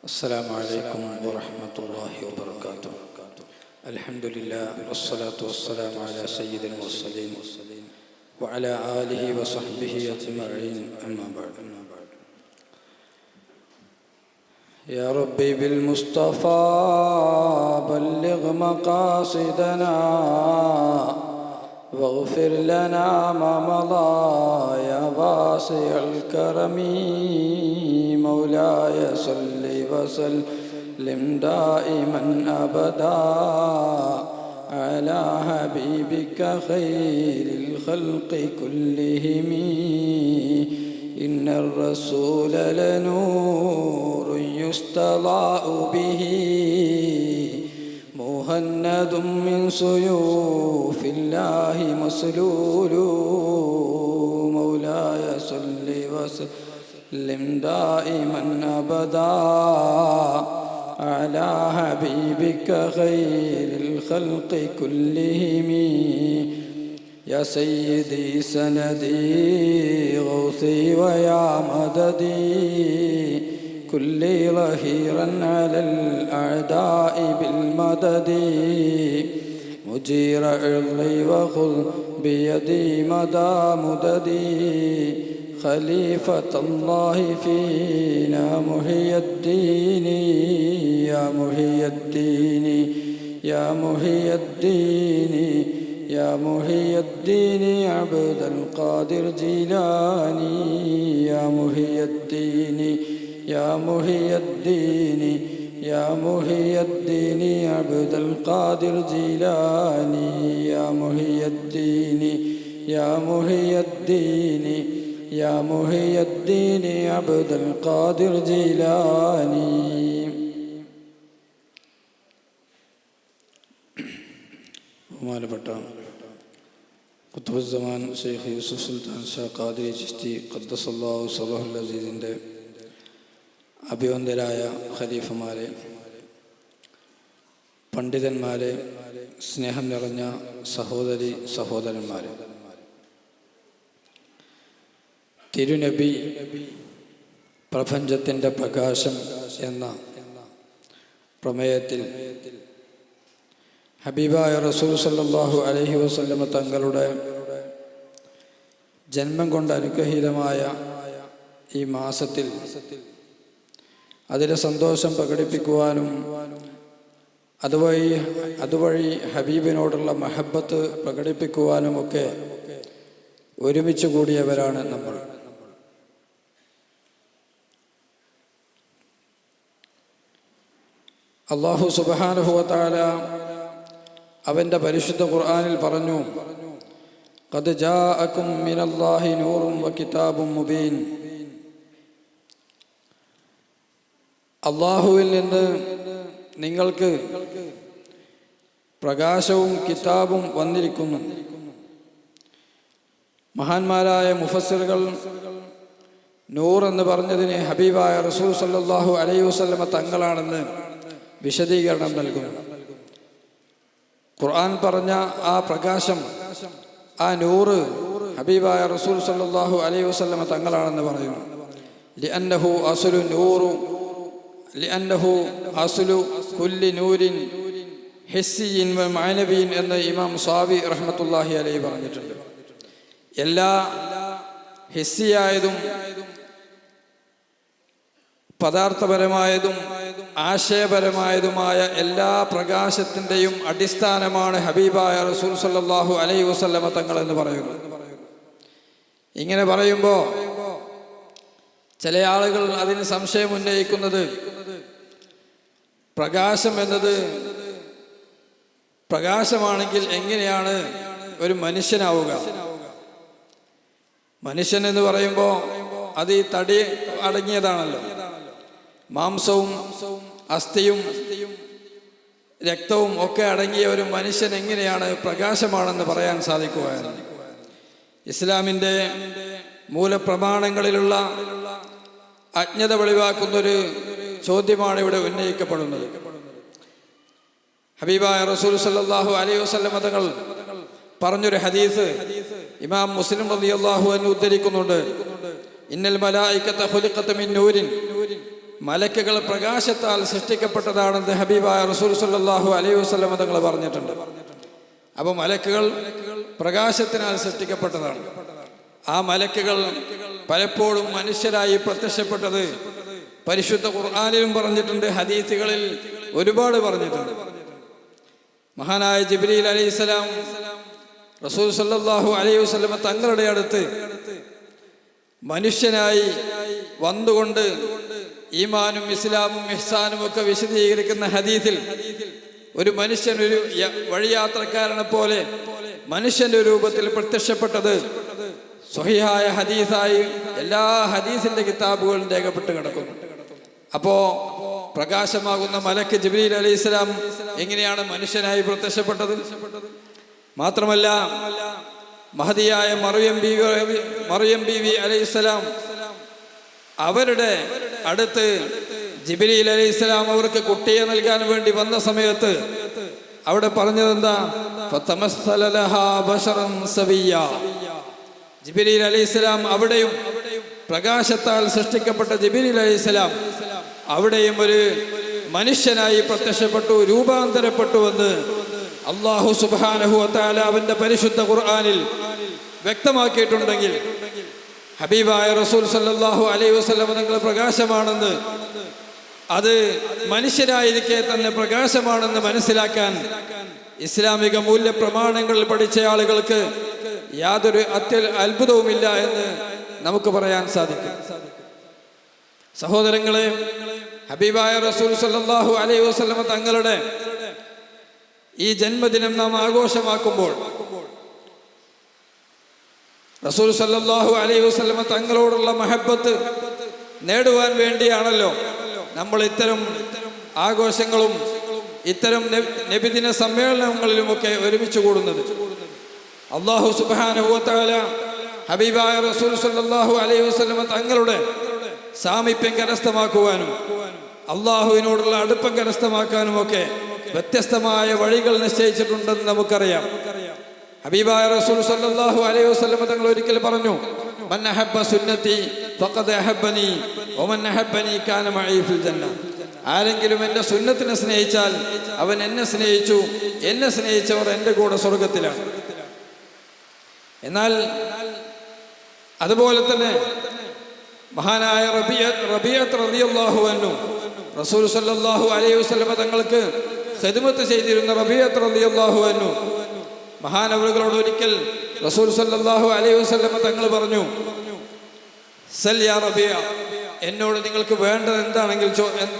السلام عليكم ورحمة الله وبركاته. الحمد لله والصلاة والسلام على سيد المرسلين وعلى آله وصحبه أجمعين. أما بعد. يا ربي بالمصطفى بلغ مقاصدنا واغفر لنا ما مضى يا واسع الكرم. مولاي صل وسلم دائما أبدا على حبيبك خير الخلق كلهم. إن الرسول لنور يستضاء به مهند من سيوف الله مسلول. مولاي صل وسلم دائما أبدا على حبيبك خير الخلق كلهم. يا سيدي سندي غوثي ويا مددي كلي ظهيرا على الأعداء بالمدد. مجير عرضي وخذ بيدي مدى مددي خليفة الله فينا محي الدين. يا محي الدين يا محي الدين يا محي الدين عبد القادر جيلاني. يا محي الدين يا محي الدين يا محي الدين عبد القادر جيلاني. يا محي الدين يا محي الدين يا محي الدين عبد القادر جيلاني. ബഹുമാനപ്പെട്ട ഖുത്ബുസ്സമാൻ ശൈഖ് യൂസുഫ് സുൽത്താൻ ഷാ ഖാദിരി ചിശ്തി ഖദ്ദസല്ലാഹു സറഹുൽ അസീസിൻ്റെ അഭിവന്ദരായ ഖലീഫമാരെ, പണ്ഡിതന്മാരെ, സ്നേഹം നിറഞ്ഞ സഹോദരി സഹോദരന്മാരെ, തിരുനബി പ്രപഞ്ചത്തിൻ്റെ പ്രകാശം എന്ന പ്രമേയത്തിൽ ഹബീബായ റസൂൽ സല്ലല്ലാഹു അലൈഹി വസല്ലമ തങ്ങളുടെ ജന്മം കൊണ്ട് അനുഗ്രഹീതമായ ഈ മാസത്തിൽ അതിലെ സന്തോഷം പ്രകടിപ്പിക്കുവാനും അതുവഴി ഹബീബിനോടുള്ള മഹബത്ത് പ്രകടിപ്പിക്കുവാനുമൊക്കെ ഒരുമിച്ച് കൂടിയവരാണ് നമ്മൾ. അല്ലാഹു സുബ്ഹാനഹു വ തആല അവൻ്റെ പരിശുദ്ധ ഖുർആനിൽ പറഞ്ഞു, ഖദ് ജാഅകും മിനല്ലാഹി നൂറും വ കിതാബും മുബീൻ. അല്ലാഹുവിൽ നിന്ന് നിങ്ങൾക്ക് പ്രകാശവും കിതാബും വന്നിരിക്കുന്നു. മഹാന്മാരായ മുഫസ്സിറുകൾ നൂർ എന്ന് പറഞ്ഞതിന് ഹബീബായ റസൂൽ സല്ലല്ലാഹു അലൈഹി വസല്ലമ തങ്ങളാണെന്ന് വിശദീകരണം നൽകുന്നു. ഖുർആൻ പറഞ്ഞ ആ പ്രകാശം, ആ നൂറ് ഹബീബായ റസൂൽ സല്ലല്ലാഹു അലൈഹി വസല്ലമ തങ്ങളാണെന്ന് പറയുന്നു. ലിഅന്നഹു അസ്ലു നൂറു ലിഅന്നഹു അസ്ലു കുല്ലി നൂരിൻ ഹിസ്സിയിൻ വ മഅനവിയിൻ എന്ന് ഇമാം സ്വാബി റഹ്മത്തുള്ളാഹി അലൈഹി പറഞ്ഞിട്ടുണ്ട്. എല്ലാ ഹിസ്സിയായതും പദാർത്ഥപരമായതും ആശയപരമായതുമായ എല്ലാ പ്രകാശത്തിൻ്റെയും അടിസ്ഥാനമാണ് ഹബീബായ റസൂൽ സല്ലല്ലാഹു അലൈഹി വസല്ലമ തങ്ങൾ എന്ന് പറയുന്നു. ഇങ്ങനെ പറയുമ്പോൾ ചില ആളുകൾ അതിന് സംശയം ഉന്നയിക്കുന്നത്, പ്രകാശം എന്നത് പ്രകാശമാണെങ്കിൽ എങ്ങനെയാണ് ഒരു മനുഷ്യനാവുക? മനുഷ്യൻ എന്ന് പറയുമ്പോൾ അത് ഈ തടി അടങ്ങിയതാണല്ലോ. മാംസവും അസ്ഥിയും രക്തവും ഒക്കെ അടങ്ങിയ ഒരു മനുഷ്യൻ എങ്ങനെയാണ് പ്രകാശമാണെന്ന് പറയാൻ സാധിക്കുക? ഇസ്ലാമിൻ്റെ മൂലപ്രമാണങ്ങളിലുള്ള അജ്ഞത വെളിവാക്കുന്നൊരു ചോദ്യമാണ് ഇവിടെ ഉന്നയിക്കപ്പെടുന്നത്. ഹബീബായ റസൂൽ സല്ലല്ലാഹു അലൈഹി വസല്ലമ തങ്ങൾ പറഞ്ഞൊരു ഹദീസ് ഇമാം മുസ്ലിം റളിയല്ലാഹു അൻഹു ഉദ്ധരിക്കുന്നുണ്ട്. ഇന്നൽ മലായികത ഖുലിഖത മിൻ നൂരിൻ, മലക്കുകൾ പ്രകാശത്താൽ സൃഷ്ടിക്കപ്പെട്ടതാണെന്ന് ഹബീബായ റസൂൽ സല്ലല്ലാഹു അലൈഹി വസല്ലം തങ്ങൾ പറഞ്ഞിട്ടുണ്ട്. അപ്പോൾ മലക്കുകൾ പ്രകാശത്തിനാൽ സൃഷ്ടിക്കപ്പെട്ടതാണ്. ആ മലക്കുകൾ പലപ്പോഴും മനുഷ്യരായി പ്രത്യക്ഷപ്പെട്ടത് പരിശുദ്ധ ഖുർആനിലും പറഞ്ഞിട്ടുണ്ട്, ഹദീസുകളിൽ ഒരുപാട് പറഞ്ഞിട്ടുണ്ട്. മഹാനായ ജിബ്രീൽ അലൈഹിസ്സലാം റസൂൽ സല്ലല്ലാഹു അലൈഹി വസല്ലം തങ്ങളുടെ അടുത്ത് മനുഷ്യനായി വന്നുകൊണ്ട് ഈമാനും ഇസ്ലാമും ഇഹ്സാനും ഒക്കെ വിശദീകരിക്കുന്ന ഹദീസിൽ ഒരു മനുഷ്യൻ ഒരു വഴിയാത്രക്കാരനെ പോലെ മനുഷ്യന്റെ രൂപത്തിൽ പ്രത്യക്ഷപ്പെട്ടത് സ്വഹീഹായ ഹദീസായി എല്ലാ ഹദീസിന്റെ കിതാബുകളും രേഖപ്പെട്ട് കിടക്കുന്നു. അപ്പോ പ്രകാശമാകുന്ന മലക്ക് ജിബ്രീൽ അലൈഹിസ്സലാം എങ്ങനെയാണ് മനുഷ്യനായി പ്രത്യക്ഷപ്പെട്ടത്? മാത്രമല്ല മഹദിയായ മറിയം ബീവി അലൈഹിസ്സലാം അവരുടെ അടുത്ത് ജിബ്രീൽ അലൈഹിസ്സലാം അവർക്ക് കുട്ടിയെ നൽകാൻ വേണ്ടി വന്ന സമയത്ത് അവിടെ പറഞ്ഞതെന്താ? ഫതമസ്സല ലഹാ ബശറൻ സവിയ്യ. ജിബ്രീൽ അലൈഹിസ്സലാം അവിടെയും പ്രകാശത്താൽ സൃഷ്ടിക്കപ്പെട്ട ജിബ്രീൽ അലൈഹിസ്സലാം അവിടെയും ഒരു മനുഷ്യനായി പ്രത്യക്ഷപ്പെട്ടു, രൂപാന്തരപ്പെട്ടുവെന്ന് അല്ലാഹു സുബ്ഹാനഹു വ തആല അവന്റെ പരിശുദ്ധ ഖുർആനിൽ വ്യക്തമാക്കിയിട്ടുണ്ടെങ്കിൽ ഹബീബായ റസൂൽ സല്ലല്ലാഹു അലൈഹി വസല്ലം തങ്ങൾ പ്രകാശമാണെന്ന്, അത് മനുഷ്യരായിരിക്കെ തന്നെ പ്രകാശമാണെന്ന് മനസ്സിലാക്കാൻ ഇസ്ലാമിക മൂല്യ പ്രമാണങ്ങളിൽ പഠിച്ച ആളുകൾക്ക് യാതൊരു അത്ഭുതവുമില്ല എന്ന് നമുക്ക് പറയാൻ സാധിക്കും. സഹോദരങ്ങളെ, ഹബീബായ റസൂൽ സല്ലല്ലാഹു അലൈഹി വസല്ലം തങ്ങളുടെ ഈ ജന്മദിനം നാം ആഘോഷമാക്കുമ്പോൾ റസൂൽ സല്ലല്ലാഹു അലൈഹി വസല്ലം തങ്ങളോടുള്ള മഹബത്ത് നേടുവാൻ വേണ്ടിയാണല്ലോ നമ്മൾ ഇത്തരം ആഘോഷങ്ങളും ഇത്തരം നബിദിന സമ്മേളനങ്ങളിലുമൊക്കെ ഒരുമിച്ച് കൂടുന്നത്. അല്ലാഹു സുബ്ഹാനഹു വ തആല ഹബീബായ റസൂൽ സല്ലല്ലാഹു അലൈഹി വസല്ലം തങ്ങളുടെ സാമീപ്യം കരസ്ഥമാക്കുവാനും അള്ളാഹുവിനോടുള്ള അടുപ്പം കരസ്ഥമാക്കാനും ഒക്കെ വ്യത്യസ്തമായ വഴികൾ നിശ്ചയിച്ചിട്ടുണ്ടെന്ന് നമുക്കറിയാം. ഹബീബായ റസൂൽ സല്ലല്ലാഹു അലൈഹി വസല്ലം തങ്ങൾ ഒരിക്കൽ പറഞ്ഞു, മൻ അഹബ്ബ സുന്നതി ഫഖദ് അഹബ്ബനി വമൻ അഹബ്ബനി കാന മഈ ഫിൽ ജന്ന. ആരെങ്കിലും എൻ്റെ സുന്നത്തിനെ സ്നേഹിച്ചാൽ അവൻ എന്നെ സ്നേഹിച്ചു, എന്നെ സ്നേഹിച്ചവർ എൻ്റെ കൂടെ സ്വർഗത്തിലാണ്. എന്നാൽ അതുപോലെ തന്നെ മഹാനായ റബീഅത്ത് റളിയല്ലാഹു അൻഹു റസൂൽ സല്ലല്ലാഹു അലൈഹി വസല്ലം തങ്ങൾക്ക് ഖിദ്മത്ത് ചെയ്തിരുന്ന റബീഅത്ത് റളിയല്ലാഹു അൻഹു മഹാനവറുകളോട് ഒരിക്കൽ റസൂൽ സല്ലല്ലാഹു അലൈഹി വസല്ലം തങ്ങൾ പറഞ്ഞു, സൽ യാ റബീഅ, എന്നോട് നിങ്ങൾക്ക് വേണ്ടത് എന്താണെങ്കിൽ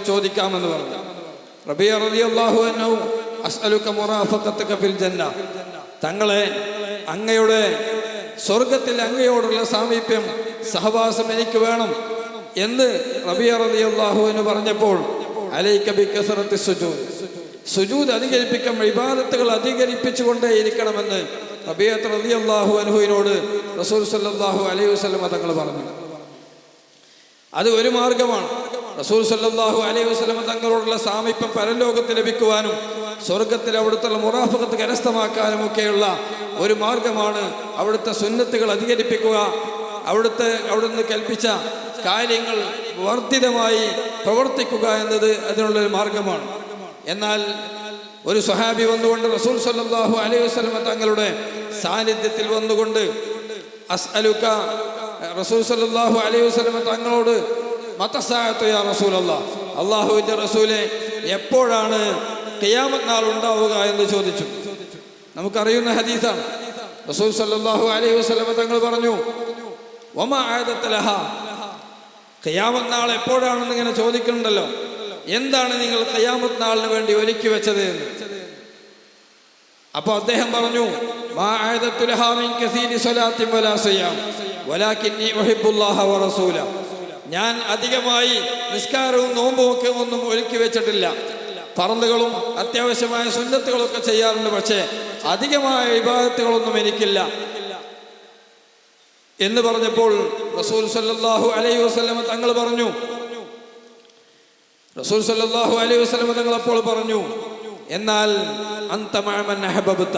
ചോദിക്കാമെന്ന് പറഞ്ഞു. റബീഅ റളിയല്ലാഹു അൻഹു അസ്അലുക മുറാഫഖതക ഫിൽ ജന്ന, തങ്ങളെ അങ്ങയുടെ സ്വർഗത്തിൽ അങ്ങയോടുള്ള സാമീപ്യം, സഹവാസം എനിക്ക് വേണം എന്ന് റബീഅ റളിയല്ലാഹു അൻഹു പറഞ്ഞപ്പോൾ അലൈക ബികസറത്തി സുജൂദ്, സുജൂദ് അധികരിപ്പിക്കാൻ, ഇബാദത്തുകൾ അധികരിപ്പിച്ചുകൊണ്ടേയിരിക്കണമെന്ന് റബീഅത്ത് റളിയല്ലാഹു അൻഹുവിനോട് റസൂൽ സല്ലല്ലാഹു അലൈഹി വസല്ലം തങ്ങൾ പറഞ്ഞു. അത് ഒരു മാർഗമാണ്. റസൂൽ സല്ലല്ലാഹു അലൈഹി വസല്ലം തങ്ങളോടുള്ള സാമീപ്യം പരലോകത്ത് ലഭിക്കുവാനും സ്വർഗത്തിൽ അവിടുത്തെ മുറാഫഖത്ത് കരസ്ഥമാക്കാനും ഒക്കെയുള്ള ഒരു മാർഗമാണ് അവിടുത്തെ സുന്നത്തുകൾ അധികരിപ്പിക്കുക, അവിടുന്ന് കൽപ്പിച്ച കാര്യങ്ങൾ വർദ്ധിതമായി പ്രവർത്തിക്കുക എന്നത് അതിനുള്ളൊരു മാർഗമാണ്. എന്നാൽ ഒരു സ്വഹാബി വന്നുകൊണ്ട് റസൂൽ സല്ലല്ലാഹു അലൈഹി വസല്ലം തങ്ങളുടെ സാന്നിധ്യത്തിൽ വന്നുകൊണ്ട് അസ്അലുക, റസൂൽ സല്ലല്ലാഹു അലൈഹി വസല്ലം തങ്ങളോട് മതസാഅത്തു യാ റസൂലല്ലാഹ്, അല്ലാഹുവിൻ്റെ റസൂലെ എപ്പോഴാണ് ഖിയാമത്ത് നാൾ ഉണ്ടാവുക എന്ന് ചോദിച്ചു. നമുക്കറിയുന്ന ഹദീസാണ്. റസൂൽ സല്ലല്ലാഹു അലൈഹി വസല്ലം തങ്ങൾ പറഞ്ഞു, വമാ ആദത ലഹാ, ഖിയാമത്ത് നാൾ എപ്പോഴാണെന്ന് ഇങ്ങനെ ചോദിക്കുന്നുണ്ടല്ലോ, എന്താണ് നിങ്ങൾ ഖിയാമത്ത് നാളിന് വേണ്ടി ഒരുക്കി വെച്ചത് എന്ന്. അപ്പോൾ അദ്ദേഹം പറഞ്ഞു, മാ ആദതു ലഹാ മിൻ കസീരി സ്വലാത്തി വലാ സിയാം വലാകിന്നി ഉഹിബ്ബുല്ലാഹ വ റസൂല, ഞാൻ അധികമായി നിസ്കാരവും നോമ്പും ഒക്കെ ഒന്നും ഒരുക്കി വെച്ചിട്ടില്ല. ഫർളുകളും അത്യാവശ്യമായ സുന്നത്തുകളൊക്കെ ചെയ്യാറുണ്ട്, പക്ഷേ അധികമായ ഇബാദത്തുകളൊന്നും എനിക്കില്ല എന്ന് പറഞ്ഞപ്പോൾ റസൂൽ സല്ലല്ലാഹു അലൈഹി വസല്ലം തങ്ങൾ പറഞ്ഞു, റസൂൽ സല്ലല്ലാഹു അലൈഹി വസല്ലം തങ്ങൾ അപ്പോൾ പറഞ്ഞു, എന്നാൽ അൻത മഅ മൻ അഹബബ്ത,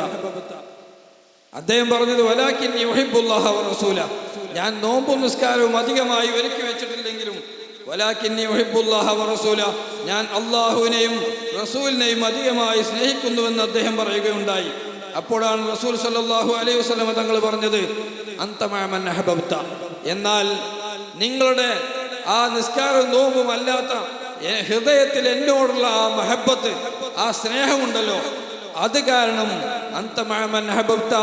അദ്ദേഹം പറഞ്ഞത് വലാകിന്നി ഉഹിബ്ബുല്ലാഹ വ റസൂല, ഞാൻ നോമ്പും നിസ്കാരവും അധികമായി ഒരുക്കി വെച്ചിട്ടില്ലെങ്കിലും വലാകിന്നി ഉഹിബ്ബുല്ലാഹ വറസൂല, ഞാൻ അല്ലാഹുവിനെയും റസൂലിനെയും അധികമായി സ്നേഹിക്കുന്നുവെന്ന് അദ്ദേഹം പറയുകയുണ്ടായി. അപ്പോഴാണ് റസൂൽ സല്ലല്ലാഹു അലൈഹി വസല്ലം തങ്ങൾ പറഞ്ഞത്, അൻത മഅ മൻ അഹ്ബബ്ത, എന്നാൽ നിങ്ങളുടെ ആ നിസ്കാരവും നോമ്പും അല്ലാത്ത ഹൃദയത്തിൽ എന്നോടുള്ള ആ മഹബത്ത്, ആ സ്നേഹമുണ്ടല്ലോ, അത് കാരണം അൻത മഅ മൻ അഹ്ബബ്ത,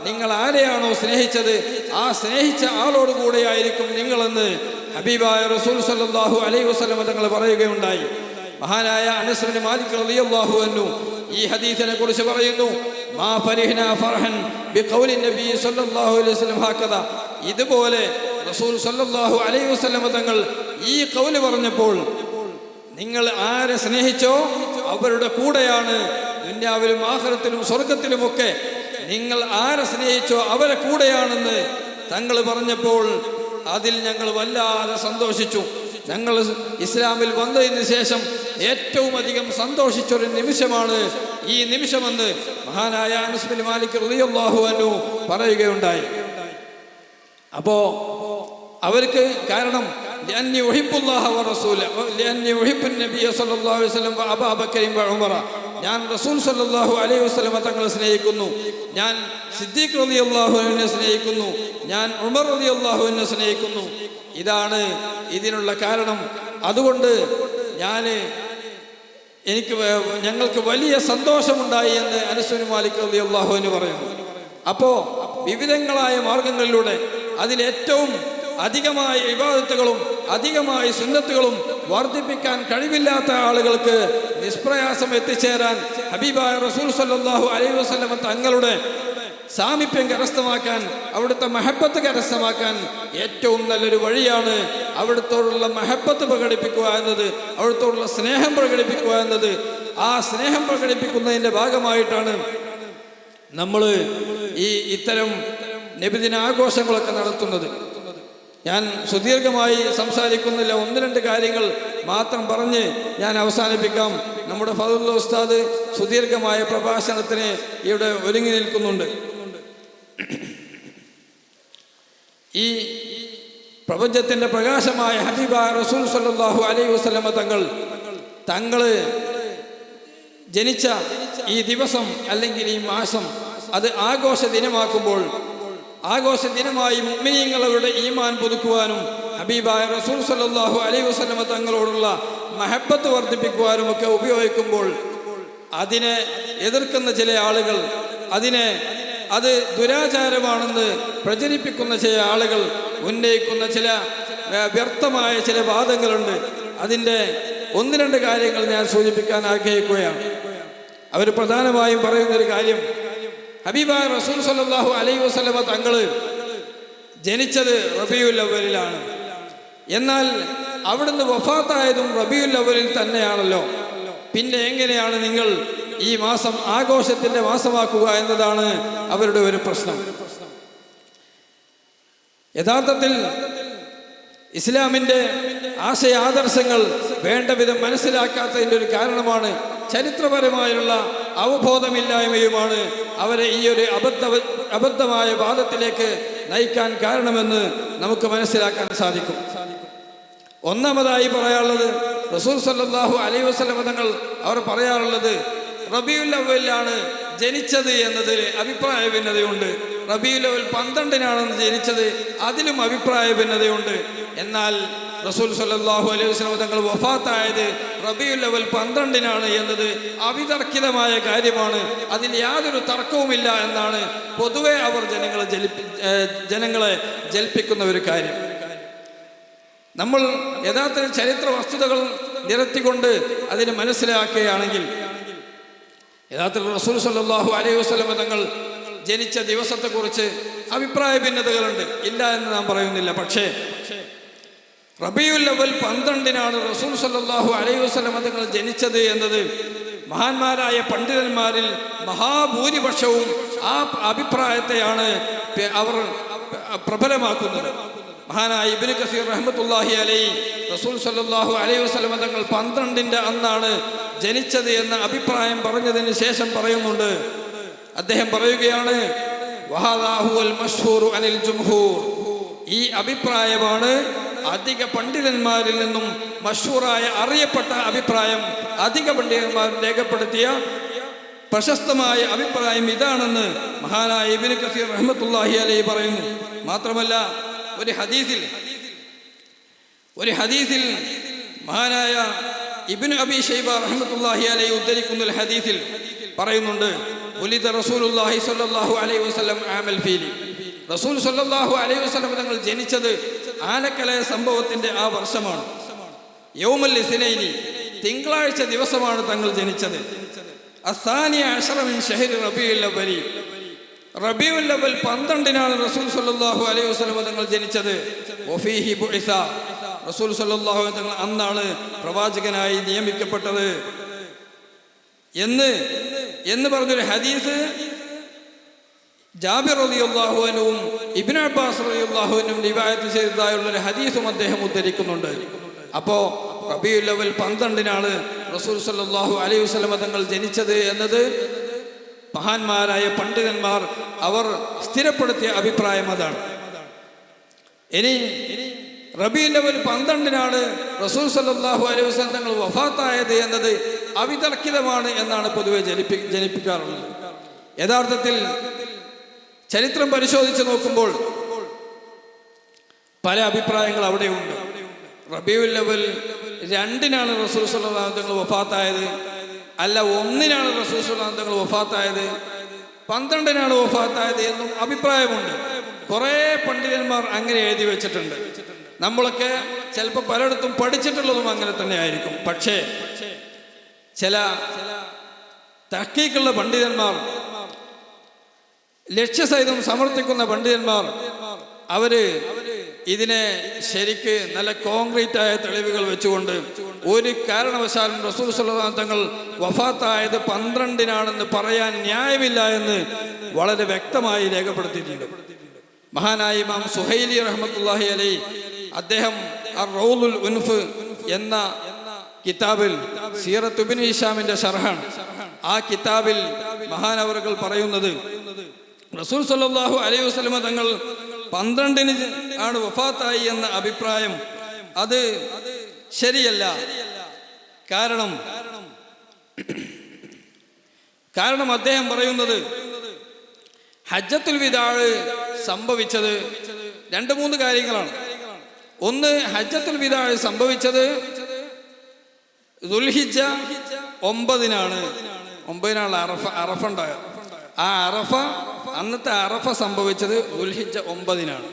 നിങ്ങൾ ആരെയാണോ സ്നേഹിച്ചത് ആ സ്നേഹിച്ച ആളോട് കൂടെയായിരിക്കും നിങ്ങളെന്ന് ഹബീബായ റസൂൽ സല്ലല്ലാഹു അലൈഹി വസല്ലം തങ്ങൾ പറയുകയുണ്ടായി. മഹാനായ അനസ് ഇബ്നു മാലിക് റളിയല്ലാഹു അൻഹു ഈ ഹദീസിനെ കുറിച്ച് പറയുന്നു, മാ ഫരിഹ്നാ ഫർഹൻ ബിഖൗലി നബി സല്ലല്ലാഹു അലൈഹി വസല്ലം ഹകദ, ഇതുപോലെ റസൂൽ സല്ലല്ലാഹു അലൈഹി വസല്ലം തങ്ങൾ ഈ ഖൗല് പറഞ്ഞപ്പോൾ, നിങ്ങൾ ആരെ സ്നേഹിച്ചോ അവരുടെ കൂടെയാണ് ദുനിയാവിലും ആഖിറത്തിലും സ്വർഗത്തിലുമൊക്കെ നിങ്ങൾ ആരെ സ്നേഹിച്ചോ അവരെ കൂടെയാണെന്ന് തങ്ങൾ പറഞ്ഞപ്പോൾ അതിൽ ഞങ്ങൾ വല്ലാതെ സന്തോഷിച്ചു. ഞങ്ങൾ ഇസ്ലാമിൽ വന്നതിന് ശേഷം ഏറ്റവും അധികം സന്തോഷിച്ചൊരു നിമിഷമാണ് ഈ നിമിഷമെന്ന് മഹാനായ അനസ് ബിൻ മാലിക് റളിയല്ലാഹു അൻഹു പറയുകയുണ്ടായി. അപ്പോ അവർക്ക് കാരണം لأني أحب الله ورسوله لأني أحب النبي صلى الله عليه وسلم وأبا بكر وعمر, ഞാൻ റസൂൽ സല്ലല്ലാഹു അലൈഹി വസല്ലം തങ്ങളെ സ്നേഹിക്കുന്നു, ഞാൻ സിദ്ദീഖ് റളിയല്ലാഹു അൻഹുവിനെ സ്നേഹിക്കുന്നു, ഞാൻ ഉമർ റളിയല്ലാഹു അൻഹുവിനെ സ്നേഹിക്കുന്നു. ഇതാണ് ഇതിനുള്ള കാരണം. അതുകൊണ്ട് ഞങ്ങൾക്ക് വലിയ സന്തോഷമുണ്ടായി എന്ന് അനസ് ബിൻ മാലിക് റളിയല്ലാഹു അൻഹു പറയുന്നു. അപ്പോൾ വിവിധങ്ങളായ മാർഗങ്ങളിലൂടെ അതിലേറ്റവും അധികമായ ഇബാദത്തുകളും അധികമായ സുന്നത്തുകളും വർദ്ധിപ്പിക്കാൻ കഴിവില്ലാത്ത ആളുകൾക്ക് നിഷ്പ്രയാസം എത്തിച്ചേരാൻ ഹബീബായ റസൂൽ സല്ലല്ലാഹു അലൈഹി വസല്ലം തങ്ങളുടെ സാമീപ്യം കരസ്ഥമാക്കാൻ, അവിടുത്തെ മഹബത്ത് കരസ്ഥമാക്കാൻ ഏറ്റവും നല്ലൊരു വഴിയാണ് അവിടുത്തോടുള്ള മഹബത്ത് പ്രകടിപ്പിക്കുക എന്നത്, അവിടുത്തോടുള്ള സ്നേഹം പ്രകടിപ്പിക്കുക എന്നത്. ആ സ്നേഹം പ്രകടിപ്പിക്കുന്നതിൻ്റെ ഭാഗമായിട്ടാണ് നമ്മൾ ഇത്തരം നബിദിന ആഘോഷങ്ങളൊക്കെ നടത്തുന്നത്. ഞാൻ സുദീർഘമായി സംസാരിക്കുന്നില്ല, 1-2 കാര്യങ്ങൾ മാത്രം പറഞ്ഞ് ഞാൻ അവസാനിപ്പിക്കാം. നമ്മുടെ ഫضലുല്ലാഹ് ഉസ്താദ് സുദീർഘമായ പ്രഭാഷണത്തിന് ഇവിടെ ഒരുങ്ങി നിൽക്കുന്നുണ്ട്. ഈ പ്രപഞ്ചത്തിൻ്റെ പ്രകാശമായ ഹബീബായ റസൂൽ സല്ലല്ലാഹു അലൈഹി വസല്ലം തങ്ങൾ ജനിച്ച ഈ ദിവസം അല്ലെങ്കിൽ ഈ മാസം അത് ആഘോഷ ദിനമാക്കുമ്പോൾ, ആഘോഷ ദിനമായി മുഅ്മിനീങ്ങളുടെ ഈമാൻ പുതുക്കുവാനും ഹബീബായ റസൂൽ സല്ലല്ലാഹു അലൈഹി വസല്ലം തങ്ങളോടുള്ള മഹബത്ത് വർദ്ധിപ്പിക്കുവാനും ഒക്കെ ഉപയോഗിക്കുമ്പോൾ അതിനെ എതിർക്കുന്ന ചില ആളുകൾ, അത് ദുരാചാരമാണെന്ന് പ്രചരിപ്പിക്കുന്ന ചില ആളുകൾ ഉന്നയിക്കുന്ന ചില വ്യർത്ഥമായ ചില വാദങ്ങളുണ്ട്. അതിൻ്റെ 1-2 കാര്യങ്ങൾ ഞാൻ സൂചിപ്പിക്കാൻ ആഗ്രഹിക്കുകയാണ്. അവർ പ്രധാനമായും പറയുന്നൊരു കാര്യം, ഹബീബായ റസൂൽ സല്ലല്ലാഹു അലൈഹി വസല്ലം തങ്ങൾ ജനിച്ചത് റബീഉൽ അവ്വലിലാണ്. എന്നാൽ അവിടുന്ന് വഫാത്തായതും റബീഉൽ അവ്വലിൽ തന്നെയാണല്ലോ. പിന്നെ എങ്ങനെയാണ് നിങ്ങൾ ഈ മാസം ആഘോഷത്തിൻ്റെ മാസമാക്കുക എന്നതാണ് അവരുടെ ഒരു പ്രശ്നം. യഥാർത്ഥത്തിൽ ഇസ്ലാമിൻ്റെ ആശയാദർശങ്ങൾ വേണ്ട വിധം മനസ്സിലാക്കാത്തതിൻ്റെ ഒരു കാരണമാണ് ചരിത്രപരമായുള്ള അവബോധമില്ലായ്മയുമാണ് അവരെ ഈ ഒരു അബദ്ധമായ വാദത്തിലേക്ക് നയിക്കാൻ കാരണമെന്ന് നമുക്ക് മനസ്സിലാക്കാൻ സാധിക്കും. ഒന്നാമതായി പറയാനുള്ളത്, റസൂൽ സല്ലല്ലാഹു അലൈഹി വസല്ലം തങ്ങൾ അവർ പറയാറുള്ളത് റബീഉൽ അവ്വലിലാണ് ജനിച്ചത് എന്നതിൽ അഭിപ്രായ ഭിന്നതയുണ്ട്. റബീഉൽ അവ്വൽ 12-നാണെന്ന് ജനിച്ചത്, അതിലും അഭിപ്രായ ഭിന്നതയുണ്ട്. എന്നാൽ റസൂൽ സല്ലല്ലാഹു അലൈഹി വസല്ലം തങ്ങൾ വഫാത്തായത് റബീഉൽ അവ്വൽ 12-നാണ് എന്നത് അവിതർക്കിതമായ കാര്യമാണ്. അതിൽ യാതൊരു തർക്കവുമില്ല എന്നാണ് പൊതുവെ അവർ ജനങ്ങളെ ജൽപ്പിക്കുന്ന ഒരു കാര്യം. നമ്മൾ യഥാർത്ഥ ചരിത്ര വസ്തുതകൾ നിരത്തിക്കൊണ്ട് അതിനെ മനസ്സിലാക്കുകയാണെങ്കിൽ യഥാർത്ഥത്തിൽ റസൂൽ സല്ലല്ലാഹു അലൈഹി വസല്ലം തങ്ങൾ ജനിച്ച ദിവസത്തെക്കുറിച്ച് അഭിപ്രായ ഭിന്നതകളുണ്ട്, ഇല്ല എന്ന് നാം പറയുന്നില്ല. പക്ഷേ റബീഉൽ അവ്വൽ 12-നാണ് റസൂൽ സല്ലല്ലാഹു അലൈഹി വസല്ലം തങ്ങൾ ജനിച്ചത് എന്നത് മഹാന്മാരായ പണ്ഡിതന്മാരിൽ മഹാഭൂരിപക്ഷവും ആ അഭിപ്രായത്തെയാണ് അവർ പ്രബലമാക്കുന്നത്. മഹാനായ ഇബ്നു കസീർ റഹ്മത്തുള്ളാഹി അലൈഹി റസൂൽ സല്ലല്ലാഹു അലൈഹി വസല്ലം തങ്ങൾ 12-ന്റെ അന്നാണ് ജനിച്ചത് എന്ന അഭിപ്രായം പറഞ്ഞതിന് ശേഷം പറയുന്നുണ്ട്. അദ്ദേഹം പറയുകയാണ്, വഹാദാ ഹുവൽ മശ്ഹൂറു അനിൽ ജുംഹൂർ, ഈ അഭിപ്രായമാണ് അധിക പണ്ഡിതന്മാരിൽ നിന്നും മഷൂറായ അറിയപ്പെട്ട അഭിപ്രായം, അധിക പണ്ഡിതന്മാർ രേഖപ്പെടുത്തിയ പ്രശസ്തമായ അഭിപ്രായം ഇതാണെന്ന് മഹാനായ ഇബ്നു കസീർ റഹ്മത്തുള്ളാഹി അലൈഹി പറയുന്നു. മാത്രമല്ല ഒരു ഹദീസിൽ മഹാനായ ഇബ്നു അബീ ശൈബ റഹ്മത്തുള്ളാഹി അലൈഹി ഉദ്ധരിക്കുന്ന ഒരു ഹദീസിൽ പറയുന്നുണ്ട്, ഉലിദ റസൂലുള്ളാഹി സ്വല്ലല്ലാഹു അലൈഹി വസല്ലം ആമൽ ഫീലി. റസൂൽ സ്വല്ലല്ലാഹു അലൈഹി വസല്ലം തങ്ങൾ ജനിച്ചത് ആനക്കലയ സംഭവത്തിന്റെ ആ വർഷമാണ്. യൗമുൽ ഇസ്നൈനി, തിങ്കളാഴ്ച ദിവസമാണ് തങ്ങൾ ജനിച്ചത്. അസ്സാനി അശറ മിൻ ശഹരി റബീഉൽ അവ്വലി, റബീഉൽ അവ്വൽ 12-നാണ് റസൂൽ സ്വല്ലല്ലാഹു അലൈഹി വസല്ലം തങ്ങൾ ജനിച്ചത്. വഫീഹി ബുഇസ, റസൂൽ സ്വല്ലല്ലാഹു അലൈഹി വസല്ലം തങ്ങൾ പ്രവാചകനായി നിയമിക്കപ്പെട്ടത് എന്ന് പറഞ്ഞൊരു ഹദീസ് ജാബിർ റളിയല്ലാഹു അൻഹുവും ഇബ്നു അബ്ബാസ് റളിയല്ലാഹു അൻഹും റിവായത്ത് ചെയ്തതായുള്ളൊരു ഹദീസും അദ്ദേഹം ഉദ്ധരിക്കുന്നുണ്ട്. അപ്പോൾ റബീഉൽ അവ്വൽ 12-നാണ് റസൂൽ സ്വല്ലല്ലാഹു അലൈഹി വസല്ലം തങ്ങൾ ജനിച്ചത് എന്നത് മഹാന്മാരായ പണ്ഡിതന്മാർ അവർ സ്ഥിരപ്പെടുത്തിയ അഭിപ്രായം അതാണ്. ഇനി റബീഉൽ അവ്വൽ 12-നാണ് റസൂൽ സ്വല്ലല്ലാഹു അലൈഹി വസല്ലം തങ്ങൾ വഫാത്തായത് എന്നത് അവിതർക്കിതമാണ് എന്നാണ് പൊതുവെ ജനിപ്പിക്കാറുള്ളത്. യഥാർത്ഥത്തിൽ ചരിത്രം പരിശോധിച്ച് നോക്കുമ്പോൾ പല അഭിപ്രായങ്ങൾ അവിടെയുണ്ട്. റബീഉൽ അവ്വൽ 2-നാണ് റസൂൽ സ്വല്ലല്ലാഹു അലൈഹി വസല്ലം തങ്ങൾ വഫാത്തായത്, അല്ല 1-നാണ് റസൂൽ സ്വല്ലല്ലാഹു അലൈഹി വസല്ലം തങ്ങൾ വഫാത്തായത്, 12-നാണ് വഫാത്തായത് എന്നും അഭിപ്രായമുണ്ട്. കുറേ പണ്ഡിതന്മാർ അങ്ങനെ എഴുതി വെച്ചിട്ടുണ്ട്. നമ്മളൊക്കെ ചിലപ്പോൾ പലയിടത്തും പഠിച്ചിട്ടുള്ളതും അങ്ങനെ തന്നെ ആയിരിക്കും. പക്ഷേ ചില തഹ്ഖീഖുള്ള പണ്ഡിതന്മാർ, ലക്ഷ്യസഹിതം സമർത്ഥിക്കുന്ന പണ്ഡിതന്മാർ, അവര് ഇതിനെ ശരിക്ക് നല്ല കോൺക്രീറ്റ് ആയ തെളിവുകൾ വെച്ചുകൊണ്ട് ഒരു കാരണവശാലും റസൂൽ സ്വല്ലല്ലാഹു അലൈഹി വസല്ലം തങ്ങൾ വഫാത്തായത് 12-നാണെന്ന് പറയാൻ ന്യായമില്ല എന്ന് വളരെ വ്യക്തമായി രേഖപ്പെടുത്തിയിട്ടുണ്ട്. മഹാനായ ഇമാം സുഹൈലി റഹ്മത്തുള്ളാഹി അലൈഹി അദ്ദേഹം അർ-റൗലുൽ ഉൻഫ് എന്ന കിതാബിൽ, സീറത്ത് ഇബ്നു ഹിശാമിന്റെ ശർഹാണ്, ആ കിതാബിൽ മഹാനവറുകൾ പറയുന്നത് റസൂൽ സ്വല്ലല്ലാഹു അലൈഹി വസല്ലം തങ്ങൾ 12-ന് ആണ് വഫാത്തായി എന്ന അഭിപ്രായം അത് ശരിയല്ല. കാരണം അദ്ദേഹം പറയുന്നത് ഹജ്ജത്തുൽ വിദാഅ് സംഭവിച്ചത് 2-3 കാര്യങ്ങളാണ്. ഒന്ന്, ഹജ്ജത്തുൽ വിദാഅ് സംഭവിച്ചത് ദുൽഹിജ്ജ 9-നാണ്. 9-നാണ് അറഫ ഉണ്ടായത്. ആ അന്നത്തെ അറഫ സംഭവിച്ചത് ദുൽഹിജ്ജ 9-നാണ്.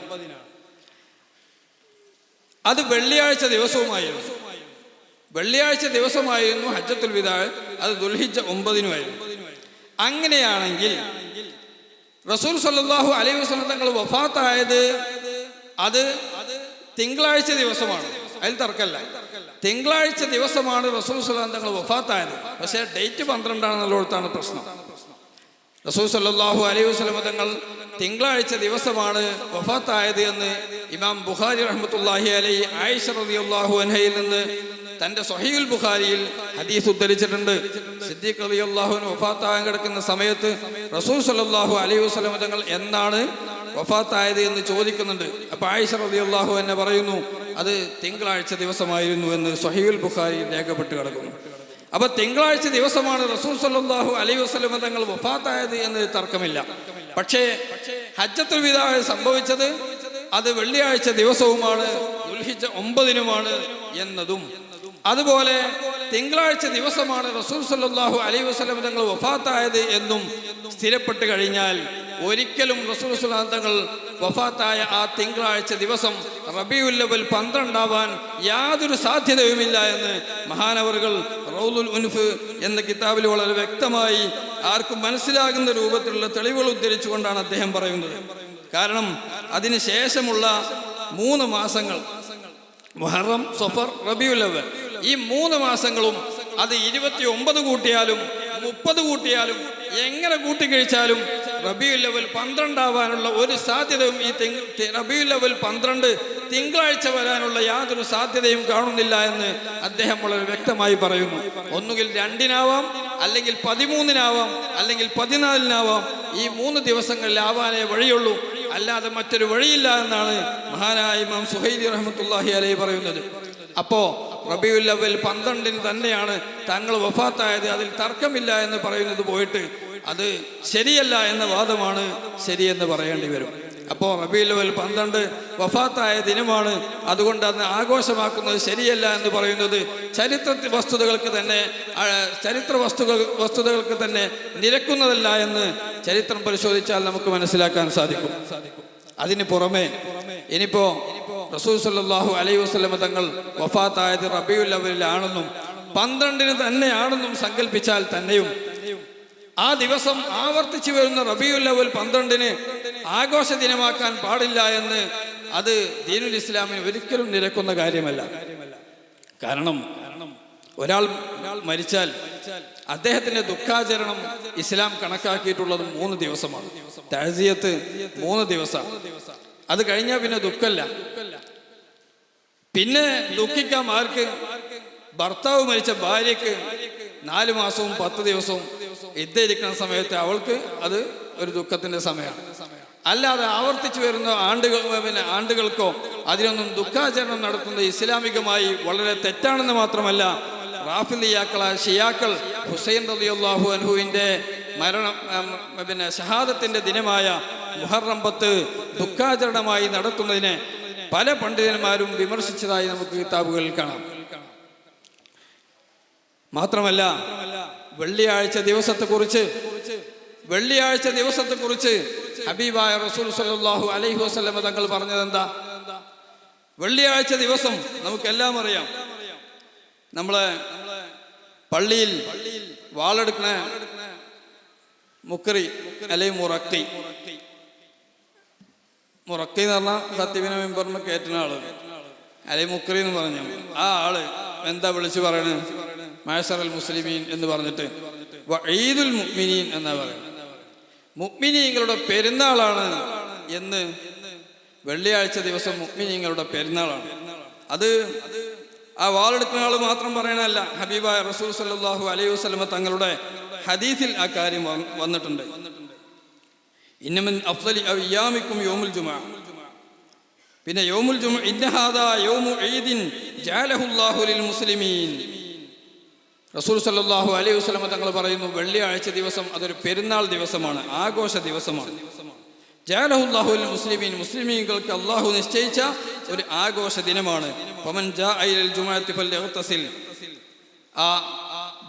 അത് വെള്ളിയാഴ്ച ദിവസമായിരുന്നു ഹജ്ജത്തുൽ വിദാഅ്. അത് ദുൽഹിജ്ജ 9-നുമായിരുന്നു. അങ്ങനെയാണെങ്കിൽ റസൂൽ സ്വല്ലല്ലാഹു അലൈഹി വസല്ലം തങ്ങൾ വഫാത്തായത് അത് തിങ്കളാഴ്ച ദിവസമാണ്, അതിൽ തർക്കമില്ല. തിങ്കളാഴ്ച ദിവസമാണ് റസൂൽ സ്വല്ലല്ലാഹു അലൈഹി വസല്ലം തങ്ങൾ വഫാത്തായത്. പക്ഷേ ഡേറ്റ് 12-ആണെന്നുള്ളതാണ് പ്രശ്നം. റസൂൽ സ്വല്ലല്ലാഹു അലൈഹി വസല്ലം തങ്ങൾ തിങ്കളാഴ്ച ദിവസമാണ് വഫാത്തായത് എന്ന് ഇമാം ബുഖാരി റഹ്മത്തുള്ളാഹി അലൈഹി ആയിഷ റളിയല്ലാഹു അൻഹയിൽ നിന്ന് തന്റെ സ്വഹീഹുൽ ബുഖാരിയിൽ ഹദീസ് ഉദ്ധരിച്ചിട്ടുണ്ട്. സിദ്ദീഖ് റളിയല്ലാഹു അൻഹു വഫാത്താകാൻ കിടക്കുന്ന സമയത്ത് റസൂൽ സ്വല്ലല്ലാഹു അലൈഹി വസല്ലം തങ്ങൾ എന്നാണ് വഫാത്തായത് എന്ന് ചോദിക്കുന്നുണ്ട്. അപ്പോൾ ആയിഷ റളിയല്ലാഹു അൻഹ പറയുന്നു അത് തിങ്കളാഴ്ച ദിവസമായിരുന്നു എന്ന് സ്വഹീഹുൽ ബുഖാരിയിൽ രേഖപ്പെട്ട് കിടക്കുന്നു. അപ്പോൾ തിങ്കളാഴ്ച ദിവസമാണ് റസൂൽ സ്വല്ലല്ലാഹു അലൈഹി വസല്ലം തങ്ങൾ വഫാത്തായത് എന്ന് തർക്കമില്ല. പക്ഷേ ഹജ്ജത്തുൽ വിദാഅ് സംഭവിച്ചത് അത് വെള്ളിയാഴ്ച ദിവസവുമാണ്, ദുൽഹിജ്ജ 9-നുമാണ് എന്നതും, അതുപോലെ തിങ്കളാഴ്ച ദിവസമാണ് റസൂൽ സ്വല്ലല്ലാഹു അലൈഹി വസല്ലം തങ്ങൾ വഫാത്തായത് എന്നും സ്ഥിരപ്പെട്ട് കഴിഞ്ഞാൽ ഒരിക്കലും റസൂൽ സ്വല്ലല്ലാഹു അലൈഹി വസല്ലം തങ്ങൾ വഫാത്തായ ആ തിങ്കളാഴ്ച ദിവസം റബീഉൽ അവ്വൽ 12 ആവാൻ യാതൊരു സാധ്യതയുമില്ല എന്ന് മഹാനവറുകൾ റൗലുൽ ഉൻഫ് എന്ന കിതാബിൽ വളരെ വ്യക്തമായി ആർക്കും മനസ്സിലാകുന്ന രൂപത്തിലുള്ള തെളിവുകൾ ഉദ്ധരിച്ചുകൊണ്ടാണ് അദ്ദേഹം പറയുന്നത്. കാരണം അതിന് ശേഷമുള്ള 3 മാസങ്ങൾ, മുഹറം, സഫർ, റബീഉൽ അവ്വൽ, ഈ 3 മാസങ്ങളും അത് 29 കൂട്ടിയാലും 30 കൂട്ടിയാലും എങ്ങനെ കൂട്ടിക്കഴിച്ചാലും റബീഉൽ അവ്വൽ 12 ആവാനുള്ള ഒരു സാധ്യതയും ഈ റബീഉൽ അവ്വൽ 12 തിങ്കളാഴ്ച വരാനുള്ള യാതൊരു സാധ്യതയും കാണുന്നില്ല എന്ന് അദ്ദേഹം വളരെ വ്യക്തമായി പറയുന്നു. ഒന്നുകിൽ 2-നാവാം, അല്ലെങ്കിൽ 13-നാവാം, അല്ലെങ്കിൽ 14-നാവാം. ഈ 3 ദിവസങ്ങളിലാവാനേ വഴിയുള്ളൂ. അല്ലാതെ മറ്റൊരു വഴിയില്ല എന്നാണ് മഹാനായ ഇമാം സുഹൈലി റഹ്മത്തുള്ളാഹി അലൈഹി പറയുന്നത്. അപ്പോൾ റബീഉൽ അവ്വൽ 12 തന്നെയാണ് തങ്ങൾ വഫാത്തായത്, അതിൽ തർക്കമില്ല എന്ന് പറയുന്നത് പോയിട്ട് അത് ശരിയല്ല എന്ന വാദമാണ് ശരിയെന്ന് പറയേണ്ടി വരും. അപ്പോൾ റബീഉൽ അവ്വൽ 12 വഫാത്തായ ദിനമാണ്, അതുകൊണ്ട് അന്ന് ആഘോഷമാക്കുന്നത് ശരിയല്ല എന്ന് പറയുന്നത് ചരിത്ര വസ്തുതകൾക്ക് തന്നെ നിരക്കുന്നതല്ല എന്ന് ചരിത്രം പരിശോധിച്ചാൽ നമുക്ക് മനസ്സിലാക്കാൻ സാധിക്കും. അതിന് പുറമെ ഇനിയിപ്പോ റസൂൽ സല്ലല്ലാഹു അലൈഹി വസല്ലം തങ്ങൾ വഫാത്തായത് റബീഉൽ അവ്വലിലാണെന്നും 12 തന്നെയാണെന്നും സങ്കല്പിച്ചാൽ തന്നെയും ആ ദിവസം ആവർത്തിച്ചു വരുന്ന റബീഉൽ അവ്വൽ 12 ആഘോഷ ദിനമാക്കാൻ പാടില്ല എന്ന് അത് ദീനുൽ ഇസ്ലാമിന് ഒരിക്കലും നിരക്കുന്ന കാര്യമല്ല. കാരണം ഒരാൾ മരിച്ചാൽ അദ്ദേഹത്തിന്റെ ദുഃഖാചരണം ഇസ്ലാം കണക്കാക്കിയിട്ടുള്ളത് 3 ദിവസമാണ്. തഅസിയത്ത് 3 ദിവസം. അത് കഴിഞ്ഞാൽ പിന്നെ ദുഃഖമല്ല. പിന്നെ ദുഃഖിക്കാം ആർക്ക്? ഭർത്താവ് മരിച്ച ഭാര്യയ്ക്ക് 4 മാസവും 10 ദിവസവും ഇരിക്കുന്ന സമയത്ത് അവൾക്ക് അത് ഒരു ദുഃഖത്തിന്റെ സമയമാണ്. അല്ലാതെ ആവർത്തിച്ചു വരുന്ന ആണ്ടുകൾക്കോ അതിനൊന്നും ദുഃഖാചരണം നടത്തുന്നത് ഇസ്ലാമികമായി വളരെ തെറ്റാണെന്ന് മാത്രമല്ല, റാഫിദിയാക്കളായ ഷിയാക്കൾ ഹുസൈൻ റളിയല്ലാഹു അൻഹുവിന്റെ ഷഹാദത്തിന്റെ ദിനമായ മുഹറം 10 ദുഃഖാചരണമായി നടത്തുന്നതിനെ പല പണ്ഡിതന്മാരും വിമർശിച്ചതായി നമുക്ക് കിതാബുകളിൽ കാണാം. മാത്രമല്ല വെള്ളിയാഴ്ച ദിവസത്തെക്കുറിച്ച് ഹബീബായ റസൂൽ സല്ലല്ലാഹു അലൈഹി വസല്ലം തങ്ങൾ പറഞ്ഞത് എന്താ? വെള്ളിയാഴ്ച ദിവസം നമുക്കെല്ലാം അറിയാം, നമ്മളെ പള്ളിയിൽ വാളെടുക്കണ മുക്കറി അല്ലെങ്കിൽ മുറക്കി എന്ന് പറഞ്ഞാൽ സത്യവിന മെമ്പറിന് കയറ്റുന്ന ആള് അല്ലെങ്കിൽ മുക്കറി എന്ന് പറഞ്ഞു. ആ ആള് എന്താ വിളിച്ചു പറയണത്? മഅ്ശറൽ മുസ്ലിമീൻ എന്ന് പറഞ്ഞിട്ട് ഈദുൽ മുഅ്മിനീൻ എന്നാ പറയുന്നത്. മുഅ്മിനീങ്ങളുടെ പെരുന്നാളാണ് എന്ന്. വെള്ളിയാഴ്ച ദിവസം മുഅ്മിനീങ്ങളുടെ പെരുന്നാളാണ്. അത് ആ വാളെടുക്കുന്ന ആൾ മാത്രം പറയണല്ല, ഹബീബായ റസൂൽ സല്ലല്ലാഹു അലൈഹി വസല്ലം തങ്ങളുടെ ഹദീസിൽ ആ കാര്യം വന്നിട്ടുണ്ട്. ഇന്ന മിൻ അഫ്ളലി അയ്യാമിക്കും യൗമുൽ ജുമുഅ. പിന്നെ യൗമുൽ ജുമുഅ ഇന്ന ഹാദാ യൗമു ഈദിൻ ജഅലഹുല്ലാഹു ലിൽ മുസ്ലിമീൻ. റസൂൽ സല്ലല്ലാഹു അലൈഹി വസല്ലം തങ്ങൾ പറയുന്നു, വെള്ളിയാഴ്ച ദിവസം അതൊരു പെരുന്നാൾ ദിവസമാണ്, ആഘോഷ ദിവസമാണ്. ജഅലഹുല്ലാഹു ലിൽ മുസ്ലിമീൻ, മുസ്ലിമീങ്ങൾക്ക് അല്ലാഹു നിശ്ചയിച്ച ഒരു ആഘോഷ ദിനമാണ്. ഫമൻ ജാഅ ഇലൽ ജുമുഅത്തി ഫൽയഗ്തസിൽ. ആ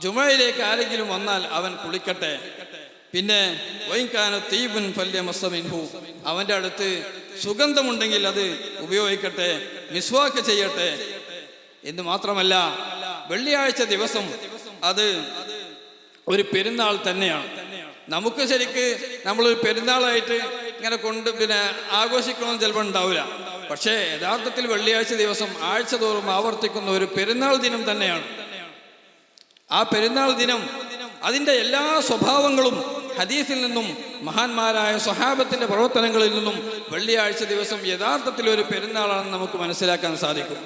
ജുമുഅയിലേക്ക് ആരെങ്കിലും വന്നാൽ അവൻ കുളിക്കട്ടെ. പിന്നെ വൈൻ കാന തീബുൻ ഫല്യമസ്സ മിൻഹു, അവന്റെ അടുത്ത് സുഗന്ധമുണ്ടെങ്കിൽ അത് ഉപയോഗിക്കട്ടെ, മിസ്വാക്ക് ചെയ്യട്ടെ എന്ന് മാത്രമല്ല വെള്ളിയാഴ്ച ദിവസം അത് ഒരു പെരുന്നാൾ തന്നെയാണ്. നമുക്ക് ശരിക്ക് നമ്മളൊരു പെരുന്നാളായിട്ട് ഇങ്ങനെ പിന്നെ ആഘോഷിക്കണമെന്ന് ചിലപ്പോൾ ഉണ്ടാവില്ല. പക്ഷേ യഥാർത്ഥത്തിൽ വെള്ളിയാഴ്ച ദിവസം ആഴ്ച തോറും ആവർത്തിക്കുന്ന ഒരു പെരുന്നാൾ ദിനം തന്നെയാണ്. ആ പെരുന്നാൾ ദിനം അതിൻ്റെ എല്ലാ സ്വഭാവങ്ങളും ഹദീസിൽ നിന്നും മഹാന്മാരായ സ്വഹാബത്തിന്റെ പ്രവർത്തനങ്ങളിൽ നിന്നും വെള്ളിയാഴ്ച ദിവസം യഥാർത്ഥത്തിൽ ഒരു പെരുന്നാളാണെന്ന് നമുക്ക് മനസ്സിലാക്കാൻ സാധിക്കും.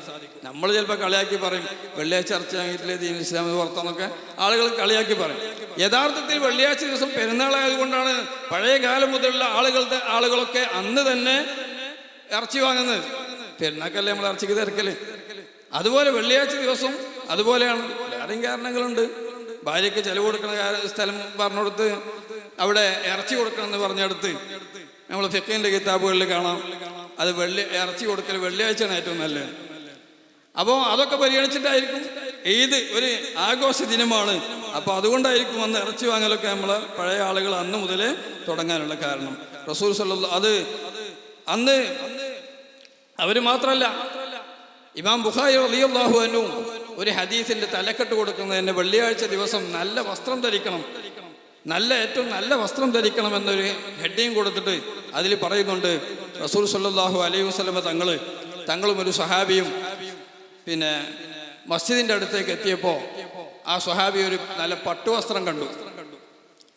നമ്മൾ ചിലപ്പോൾ കളിയാക്കി പറയും, വെള്ളിയാഴ്ച ചർച്ച ആയിട്ടില്ലേ ദീൻ ഇസ്ലാം പുറത്തെന്നൊക്കെ ആളുകൾ കളിയാക്കി പറയും. യഥാർത്ഥത്തിൽ വെള്ളിയാഴ്ച ദിവസം പെരുന്നാളായതുകൊണ്ടാണ് പഴയ കാലം മുതലുള്ള ആളുകളൊക്കെ അന്ന് തന്നെ ഇറച്ചി വാങ്ങുന്നത്. പെരുന്നാക്കല്ലേ നമ്മൾ ഇറച്ചിക്ക് തിരക്കല്. അതുപോലെ വെള്ളിയാഴ്ച ദിവസം അതുപോലെയാണ്. വേറെയും കാരണങ്ങളുണ്ട്. ഭാര്യയ്ക്ക് ചെലവ് കൊടുക്കുന്ന സ്ഥലം പറഞ്ഞെടുത്ത് അവിടെ ഇറച്ചി കൊടുക്കണം എന്ന് പറഞ്ഞെടുത്ത് നമ്മൾ ഫിഖിന്റെ കിതാബുകളിൽ കാണാം. അത് ഇറച്ചി കൊടുക്കൽ വെള്ളിയാഴ്ചയാണ് ഏറ്റവും നല്ലത്. അപ്പോൾ അതൊക്കെ പരിഗണിച്ചിട്ടായിരിക്കും ഈദ് ഒരു ആഘോഷ ദിനമാണ്. അപ്പോൾ അതുകൊണ്ടായിരിക്കും അന്ന് ഇറച്ചി വാങ്ങലൊക്കെ നമ്മൾ പഴയ ആളുകൾ അന്ന് മുതലേ തുടങ്ങാനുള്ള കാരണം. റസൂൽ സല്ലല്ലാഹു അത് അന്ന് അവർ മാത്രമല്ല, ഇമാം ബുഖാരി റളിയല്ലാഹു അൻഹു ഒരു ഹദീസിന്റെ തലക്കെട്ട് കൊടുക്കുന്നതിന് വെള്ളിയാഴ്ച ദിവസം നല്ല വസ്ത്രം ധരിക്കണം, ഏറ്റവും നല്ല വസ്ത്രം ധരിക്കണം എന്നൊരു ഹെഡിങ് കൊടുത്തിട്ട് അതിൽ പറയുന്നുണ്ട്, റസൂൽ സല്ലല്ലാഹു അലൈഹി വസല്ലം തങ്ങളും ഒരു സ്വഹാബിയും പിന്നെ മസ്ജിദിന്റെ അടുത്തേക്ക് എത്തിയപ്പോൾ ആ സ്വഹാബി ഒരു നല്ല പട്ടുവസ്ത്രം കണ്ടു.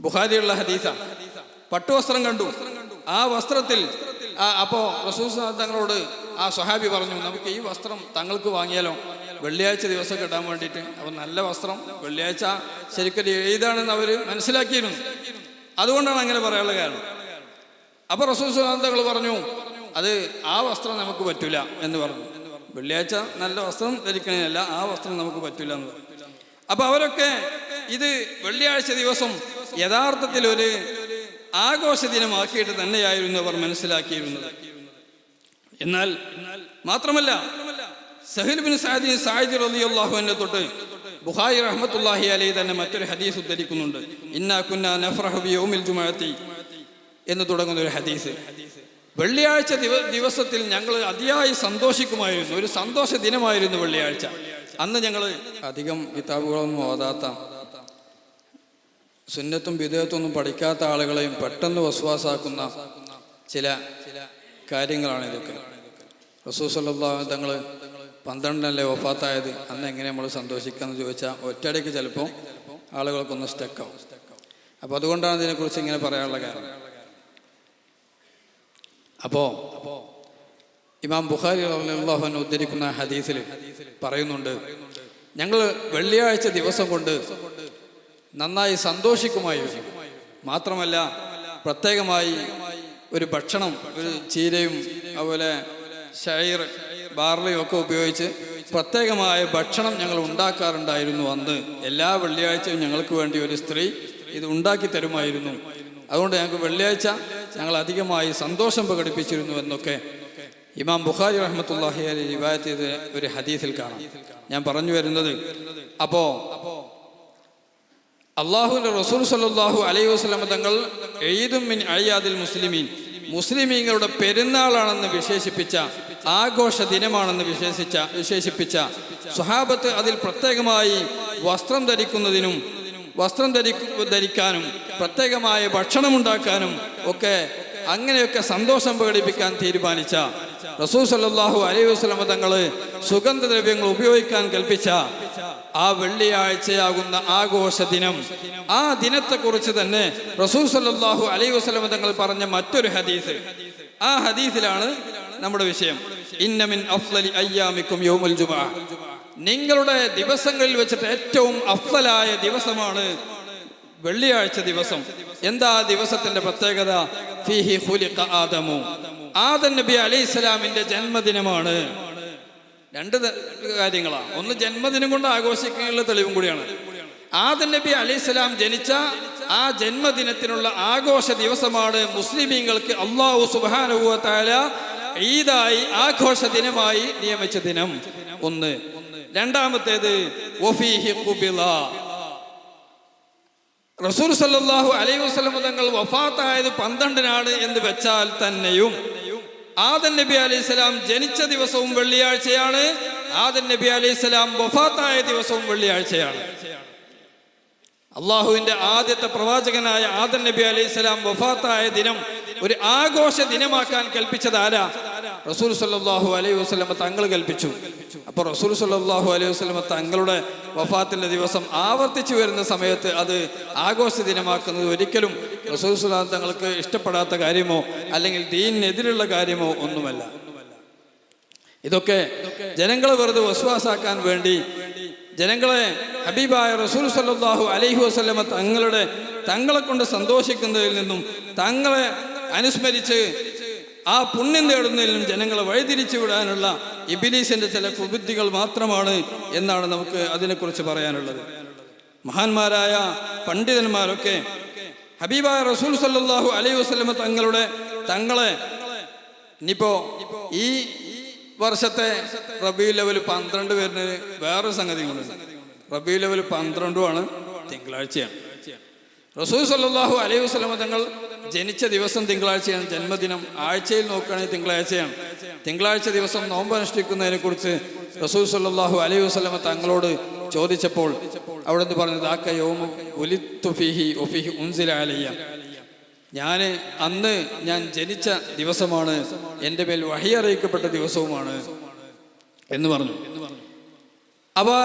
ബുഖാരിയുള്ള ഹദീസാണ്. പട്ടുവസ്ത്രം കണ്ടു. ആ വസ്ത്രത്തിൽ അപ്പോൾ റസൂൽ തങ്ങളോട് ആ സ്വഹാബി പറഞ്ഞു, നമുക്ക് ഈ വസ്ത്രം തങ്ങൾക്ക് വാങ്ങിയാലോ, വെള്ളിയാഴ്ച ദിവസം കിട്ടാൻ വേണ്ടിയിട്ട്. അപ്പം നല്ല വസ്ത്രം വെള്ളിയാഴ്ച ശരിക്കൊരു ഈദാണെന്ന് അവർ മനസ്സിലാക്കിയിരുന്നു. അതുകൊണ്ടാണ് അങ്ങനെ പറയാനുള്ള കാരണം. അപ്പോൾ റസൂൽ സ്വല്ലല്ലാഹു അലൈഹി വസല്ലം പറഞ്ഞു, അത് ആ വസ്ത്രം നമുക്ക് പറ്റൂല എന്ന് പറഞ്ഞു. വെള്ളിയാഴ്ച നല്ല വസ്ത്രം ധരിക്കണേനല്ല, ആ വസ്ത്രം നമുക്ക് പറ്റൂല എന്ന് പറഞ്ഞു. അപ്പൊ അവരൊക്കെ ഇത് വെള്ളിയാഴ്ച ദിവസം യഥാർത്ഥത്തിൽ ഒരു ആഘോഷ ദിനമാക്കിയിട്ട് തന്നെയായിരുന്നു അവർ മനസ്സിലാക്കിയിരുന്നത്. എന്നാൽ മാത്രമല്ല, സഹീൽ ബിൻ സഅദ് റളിയല്ലാഹു അൻഹു തൊട്ട് ബുഖാരി റഹ്മത്തുള്ളാഹി അലൈഹി തന്നെ മറ്റൊരു ഹദീസ് ഉദ്ധരിക്കുന്നുണ്ട്. ഇന്നാ കുന്നാ നഫ്റഹു ബിയൗമിൽ ജുമുഅത്തി എന്ന് തുടങ്ങുന്ന ഒരു ഹദീസ്. വെള്ളിയാഴ്ച ദിവസത്തിൽ ഞങ്ങൾ അതിയായി സന്തോഷിക്കുമായിരുന്നു. ഒരു സന്തോഷ ദിനമായിരുന്നു വെള്ളിയാഴ്ച. അന്ന് ഞങ്ങൾ അധികം കിതാബുകളൊന്നും ഓതാത്ത, സുന്നത്തും ബിദഅത്തും ഒന്നും പഠിക്കാത്ത ആളുകളെയും പെട്ടെന്ന് വസ്വാസാക്കുന്ന ചില കാര്യങ്ങളാണ് ഇതൊക്കെ. റസൂൽ സ്വല്ലല്ലാഹു അലൈഹി വസല്ലം തങ്ങൾ 12 വഫാത്തായത്, അന്ന് എങ്ങനെ നമ്മൾ സന്തോഷിക്കാമെന്ന് ചോദിച്ചാൽ ഒറ്റയടിക്ക് ചിലപ്പോൾ ആളുകൾക്കൊന്ന് സ്റ്റക്കാവും. അപ്പോൾ അതുകൊണ്ടാണ് ഇതിനെക്കുറിച്ച് ഇങ്ങനെ പറയാനുള്ള കാരണം. അപ്പോൾ ഇമാം ബുഖാരി റളിയല്ലാഹു അൻഹു ഉദ്ധരിക്കുന്ന ഹദീസിൽ പറയുന്നുണ്ട്, ഞങ്ങൾ വെള്ളിയാഴ്ച ദിവസം കൊണ്ട് നന്നായി സന്തോഷിക്കുമായിരുന്നു. മാത്രമല്ല പ്രത്യേകമായി ഒരു ഭക്ഷണം, ഒരു ചീരയും അതുപോലെ ഷൈർ, ബാർലിയും ഒക്കെ ഉപയോഗിച്ച് പ്രത്യേകമായ ഭക്ഷണം ഞങ്ങൾ ഉണ്ടാക്കാറുണ്ടായിരുന്നു. അന്ന് എല്ലാ വെള്ളിയാഴ്ചയും ഞങ്ങൾക്ക് വേണ്ടി ഒരു സ്ത്രീ ഇത് ഉണ്ടാക്കി തരുമായിരുന്നു. അതുകൊണ്ട് ഞങ്ങൾക്ക് വെള്ളിയാഴ്ച ഞങ്ങൾ അധികമായി സന്തോഷം പ്രകടിപ്പിച്ചിരുന്നു എന്നൊക്കെ ഇമാം ബുഖാരി റഹ്മത്തുള്ളാഹി അലൈഹി റിവായത്ത് ചെയ്ത ഒരു ഹദീസിൽ കാണാം. ഞാൻ പറഞ്ഞു വരുന്നത്, അപ്പോൾ അള്ളാഹുവിൻ്റെ റസൂൽ സ്വല്ലല്ലാഹു അലൈഹി വസല്ലം തങ്ങൾ ഈദും മിൻ അയ്യാദിൽ മുസ്ലിമീൻ, മുസ്ലിമീങ്ങളുടെ പെരുന്നാളാണെന്ന് വിശേഷിപ്പിച്ച, ആഘോഷ ദിനമാണെന്ന് വിശേഷിപ്പിച്ച സ്വഹാബത്ത് അതിൽ പ്രത്യേകമായി വസ്ത്രം ധരിക്കാനും പ്രത്യേകമായ ഭക്ഷണമുണ്ടാക്കാനും ഒക്കെ അങ്ങനെയൊക്കെ സന്തോഷം പ്രകടിപ്പിക്കാൻ തീരുമാനിച്ച റസൂൽ സല്ലല്ലാഹു അലൈഹി വസല്ലം തങ്ങൾ സുഗന്ധദ്രവ്യങ്ങൾ ഉപയോഗിക്കാൻ കൽപ്പിച്ച ആ വെള്ളിയാഴ്ചയാകുന്ന ആഘോഷ ദിനം, ആ ദിനത്തെക്കുറിച്ച് തന്നെ റസൂൽ സല്ലല്ലാഹു അലൈഹി വസല്ലം തങ്ങൾ പറഞ്ഞ മറ്റൊരു ഹദീസ്. ആ ഹദീസിലാണ് നമ്മുടെ വിഷയം. ഇന്ന മിൻ അഫ്ളലി അയ്യാമിക്കും യൗമുൽ ജുമുഅ, നിങ്ങളുടെ ദിവസങ്ങളിൽ വെച്ചിട്ട് ഏറ്റവും അഫ്ളലായ ദിവസമാണ് വെള്ളിയാഴ്ച ദിവസം. എന്താ ദിവസത്തിന്റെ പ്രത്യേകത? ഫീഹി ഖുലിഖ ആദമു, ആദം നബി അലൈഹിസ്സലാമിന്റെ ജന്മദിനമാണ്. രണ്ട് കാര്യങ്ങളാണ്. ഒന്ന്, ജന്മദിനം കൊണ്ട് ആഘോഷിക്കാനുള്ള തെളിവും കൂടിയാണ്. ആദം നബി അലൈഹിസ്സലാം ജനിച്ച ആ ജന്മദിനത്തിനുള്ള ആഘോഷ ദിവസമാണ് മുസ്ലിമീങ്ങൾക്ക് അല്ലാഹു സുബ്ഹാനഹു വ തആല ഈദായി, ആഘോഷ ദിനമായി നിയമിച്ച ദിനം. ഒന്ന്. രണ്ടാമത്തേത്, വഫീഹി ഖുബില, റസൂൽ സല്ലല്ലാഹു അലൈഹി വസല്ലം തങ്ങൾ വഫാത്തായത് 12 എന്ന് വെച്ചാൽ തന്നെയും ആദം നബി അലൈഹിസ്സലാം ജനിച്ച ദിവസവും വെള്ളിയാഴ്ചയാണ്, ആദം നബി അലൈഹിസ്സലാം വഫാത്തായ ദിവസവും വെള്ളിയാഴ്ചയാണ്. അള്ളാഹുവിന്റെ ആദ്യത്തെ പ്രവാചകനായ ആദം നബി അലൈഹിസ്സലാം വഫാത്തായ ദിനം ഒരു ആഘോഷ ദിനമാക്കാൻ കൽപ്പിച്ചത് ആരാ? റസൂൽ സല്ലല്ലാഹു അലൈഹി വസല്ലം തങ്ങൾ കൽപ്പിച്ചു. അപ്പോൾ റസൂൽ സല്ലല്ലാഹു അലൈഹി വസല്ലം തങ്ങളുടെ വഫാത്തിന്റെ ദിവസം ആവർത്തിച്ചു വരുന്ന സമയത്ത് അത് ആഘോഷ ദിനമാക്കുന്നത് ഒരിക്കലും റസൂൽ സല്ലല്ലാഹു അലൈഹി വസല്ലം തങ്ങൾക്ക് ഇഷ്ടപ്പെടാത്ത കാര്യമോ അല്ലെങ്കിൽ ദീനിനെതിരുള്ള കാര്യമോ ഒന്നുമല്ല. ഇതൊക്കെ ജനങ്ങളെ വെറുതെ വസ്വാസാക്കാൻ വേണ്ടി, ജനങ്ങളെ ഹബീബായ റസൂൽ സല്ലല്ലാഹു അലൈഹി വസല്ലം തങ്ങളെ കൊണ്ട് സന്തോഷിക്കുന്നതിൽ നിന്നും തങ്ങളെ അനുസ്മരിച്ച് ആ പുണ്യം നേടുന്നതിൽ നിന്നും ജനങ്ങളെ വഴിതിരിച്ചു വിടാനുള്ള ഇബ്ലീസിന്റെ ചില കുബുദ്ധികൾ മാത്രമാണ് എന്നാണ് നമുക്ക് അതിനെക്കുറിച്ച് പറയാനുള്ളത്. മഹാന്മാരായ പണ്ഡിതന്മാരൊക്കെ ഹബീബായ റസൂൽ സല്ലല്ലാഹു അലൈഹി വസല്ലം തങ്ങളെ ഇനിയിപ്പോ ഈ വർഷത്തെ റബീഉൽ അവ്വൽ 12 വരുന്ന വേറൊരു സംഗതി കൊണ്ട്, റബീഉൽ അവ്വൽ 12 തിങ്കളാഴ്ചയാണ്. റസൂൽ സല്ലല്ലാഹു അലൈഹി വസല്ലം തങ്ങൾ ജനിച്ച ദിവസം തിങ്കളാഴ്ചയാണ്, ജന്മദിനം ആഴ്ചയിൽ നോക്കുകയാണെങ്കിൽ തിങ്കളാഴ്ചയാണ്. തിങ്കളാഴ്ച ദിവസം നോമ്പ് അനുഷ്ഠിക്കുന്നതിനെ കുറിച്ച് റസൂൽ സല്ലല്ലാഹു അലൈഹി വസല്ലം തങ്ങളോട് ചോദിച്ചപ്പോൾ അവിടെ നിന്ന് പറഞ്ഞത്, ആക്ക യൗമു ഉലിത്തു ഫീഹി വഫീഹി ഉൻസില അലയ്യ, അന്ന് ഞാൻ ജനിച്ച ദിവസമാണ്, എൻ്റെ മേൽ വഹി അറിയിക്കപ്പെട്ട ദിവസവുമാണ് എന്ന് പറഞ്ഞു. അപ്പോൾ